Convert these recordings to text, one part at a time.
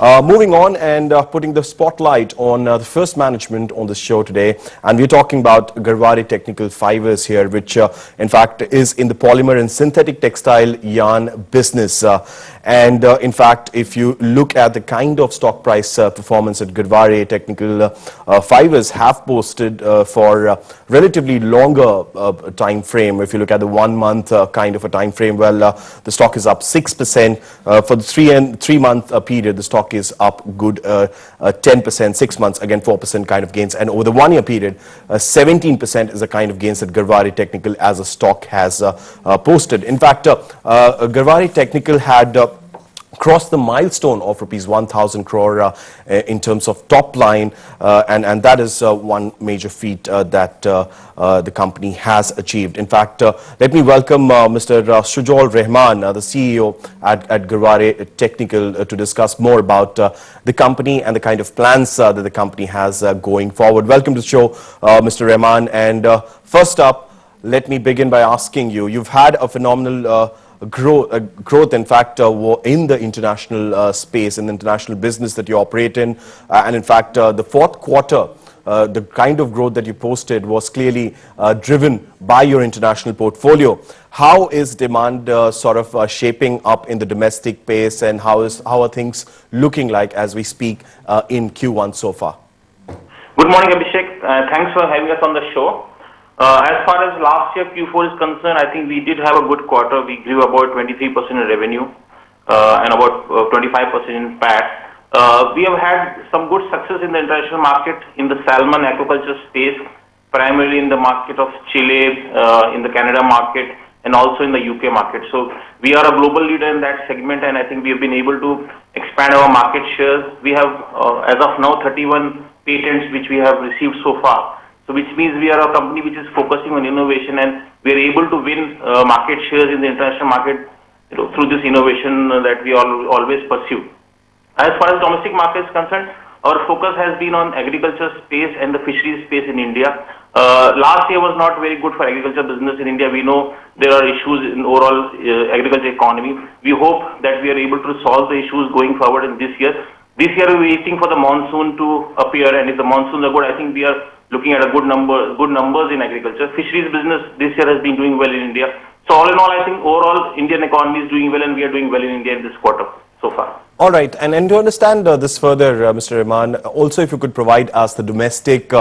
Moving on and putting the spotlight on the first management on the show today, and we're talking about Garware Technical Fibres here, which in fact is in the polymer and synthetic textile yarn business. In fact, if you look at the kind of stock price performance that Garware Technical Fibres have posted for relatively longer time frame, if you look at the 1 month kind of a time frame, well, the stock is up 6%. For the 3 month period, the stock is up good 10%, 6 months, again 4% kind of gains. And over the 1 year period, 17% is the kind of gains that Garware Technical as a stock has posted. In fact, Garware Technical had crossed the milestone of rupees 1,000 crore in terms of top line, and that is one major feat that the company has achieved. In fact, let me welcome Mr. Shujaul Rehman, the CEO at Garware Technical, to discuss more about the company and the kind of plans that the company has going forward. Welcome to the show, Mr. Rehman. And first up, let me begin by asking you, you've had a phenomenal growth, in fact, in the international space, in the international business that you operate in. And in fact, the fourth quarter, the kind of growth that you posted was clearly driven by your international portfolio. How is demand sort of shaping up in the domestic pace, and how are things looking like as we speak in Q1 so far? Good morning, Abhishek. Thanks for having us on the show. As far as last year Q4 is concerned, I think we did have a good quarter. We grew about 23% in revenue and about 25% in PAT. We have had some good success in the international market in the salmon aquaculture space, primarily in the market of Chile, in the Canada market, and also in the UK market. So we are a global leader in that segment, and I think we have been able to expand our market shares. We have, as of now, 31 patents which we have received so far. So which means we are a company which is focusing on innovation, and we are able to win market shares in the international market through this innovation that we always pursue. As far as domestic market is concerned, our focus has been on agriculture space and the fisheries space in India. Last year was not very good for agriculture business in India. We know there are issues in overall agriculture economy. We hope that we are able to solve the issues going forward in this year. This year we are waiting for the monsoon to appear, and if the monsoons are good, I think we are looking at a good numbers in agriculture. Fisheries business this year has been doing well in India. So all in all, I think overall Indian economy is doing well, and we are doing well in India in this quarter so far. All right, and to understand this further, Mr. Rehman, also if you could provide us the domestic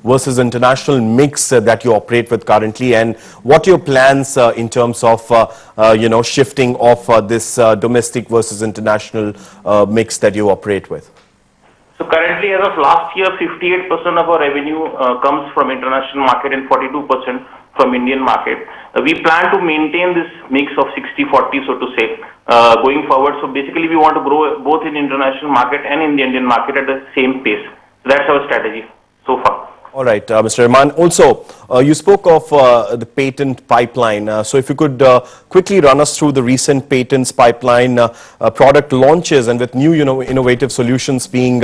versus international mix that you operate with currently, and what your plans in terms of shifting of this domestic versus international mix that you operate with. So currently, as of last year, 58% of our revenue comes from international market and 42% from Indian market. We plan to maintain this mix of 60-40, so to say, going forward. So basically, we want to grow both in international market and in the Indian market at the same pace. So that's our strategy so far. All right, Mr. Rehman. Also, you spoke of the patent pipeline. So if you could quickly run us through the recent patents pipeline, product launches, and with new innovative solutions being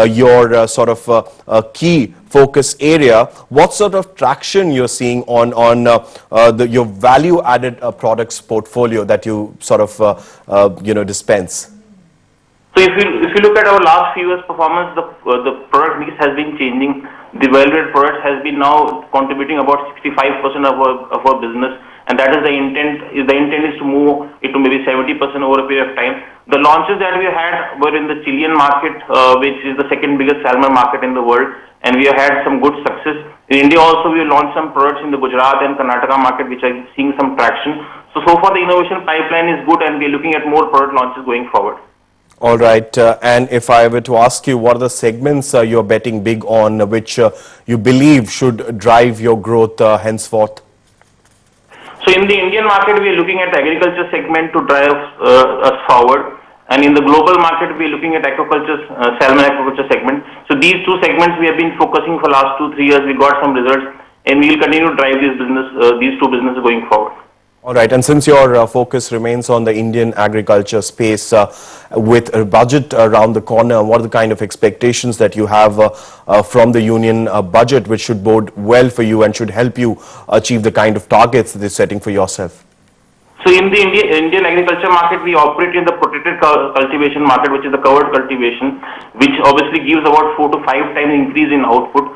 your sort of key focus area, what sort of traction you're seeing on your value-added products portfolio that you sort of dispense? So if you look at our last few years' performance, the product mix has been changing. The value-added products has been now contributing about 65% of our business, and that is the intent. The intent is to move it to maybe 70% over a period of time. The launches that we had were in the Chilean market, which is the second biggest salmon market in the world, and we have had some good success. In India also, we launched some products in the Gujarat and Karnataka market, which are seeing some traction. So far the innovation pipeline is good, and we are looking at more product launches going forward. All right, and if I were to ask you, what are the segments you're betting big on, which you believe should drive your growth henceforth? So in the Indian market, we are looking at the agriculture segment to drive us forward. And in the global market, we are looking at aquaculture, salmon aquaculture segment. So these two segments we have been focusing for last 2-3 years. We got some results, and we will continue to drive these two businesses going forward. All right, and since your focus remains on the Indian agriculture space, with a budget around the corner, what are the kind of expectations that you have from the union budget, which should bode well for you and should help you achieve the kind of targets that you're setting for yourself? So in the Indian agriculture market, we operate in the protected cultivation market, which is the covered cultivation, which obviously gives about 4 to 5 times increase in output.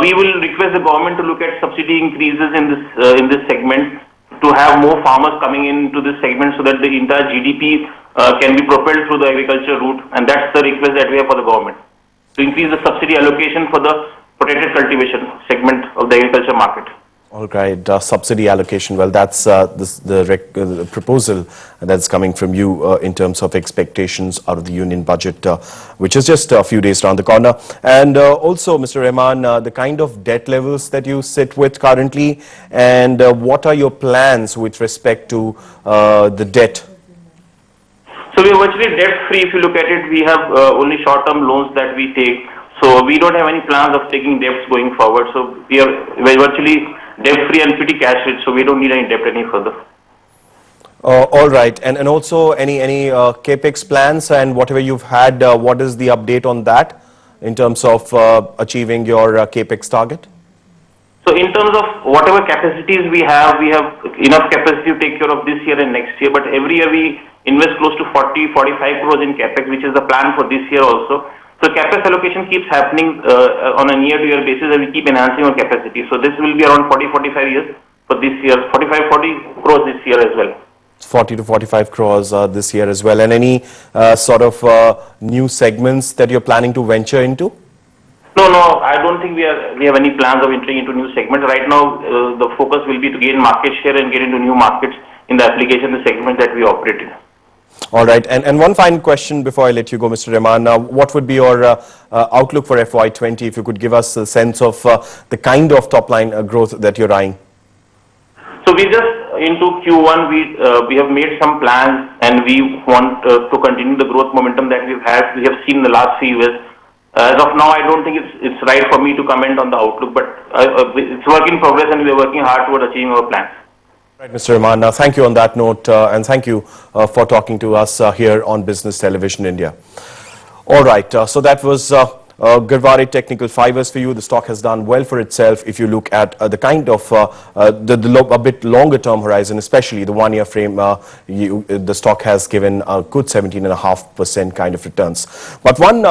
We will request the government to look at subsidy increases in this segment to have more farmers coming into this segment so that the entire GDP can be propelled through the agriculture route, and that's the request that we have for the government, to increase the subsidy allocation for the protected cultivation segment of the agriculture market. All right, subsidy allocation. Well, that's the proposal that's coming from you in terms of expectations out of the union budget, which is just a few days around the corner. And also, Mr. Rehman, the kind of debt levels that you sit with currently, and what are your plans with respect to the debt? So we are virtually debt-free. If you look at it, we have only short-term loans that we take. So we don't have any plans of taking debts going forward. So we're virtually debt-free and pretty cash-rich. So we don't need any debt any further. All right, and also any capex plans, and whatever you've had, what is the update on that in terms of achieving your capex target? So in terms of whatever capacities we have enough capacity to take care of this year and next year. But every year we invest close to 40-45 crores in capex, which is the plan for this year also. So capex allocation keeps happening on a year-to-year basis, and we keep enhancing our capacity. So this will be around 40-45 years for this year, 45-40 crores this year as well. 40 to 45 crores this year as well. And any sort of new segments that you're planning to venture into? No, I don't think we have any plans of entering into new segments. Right now, the focus will be to gain market share and get into new markets in the application, the segment that we operate in. All right, and one final question before I let you go, Mr. Rehman. What would be your outlook for FY20, if you could give us a sense of the kind of top-line growth that you're eyeing? So we just, into Q1, we have made some plans, and we want to continue the growth momentum that we have seen in the last few years. As of now, I don't think it's right for me to comment on the outlook, but it's work in progress, and we are working hard toward achieving our plans. Right, Mr. Rehman, thank you on that note, and thank you for talking to us here on Business Television India. All right, so that was Garware Technical Fibres for you. The stock has done well for itself if you look at the kind of a bit longer term horizon, especially the 1 year frame. The stock has given a good 17.5% kind of returns. But one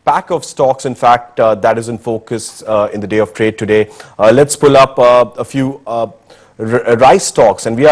pack of stocks, in fact, that is in focus in the day of trade today. Let's pull up a few rice stocks, and we are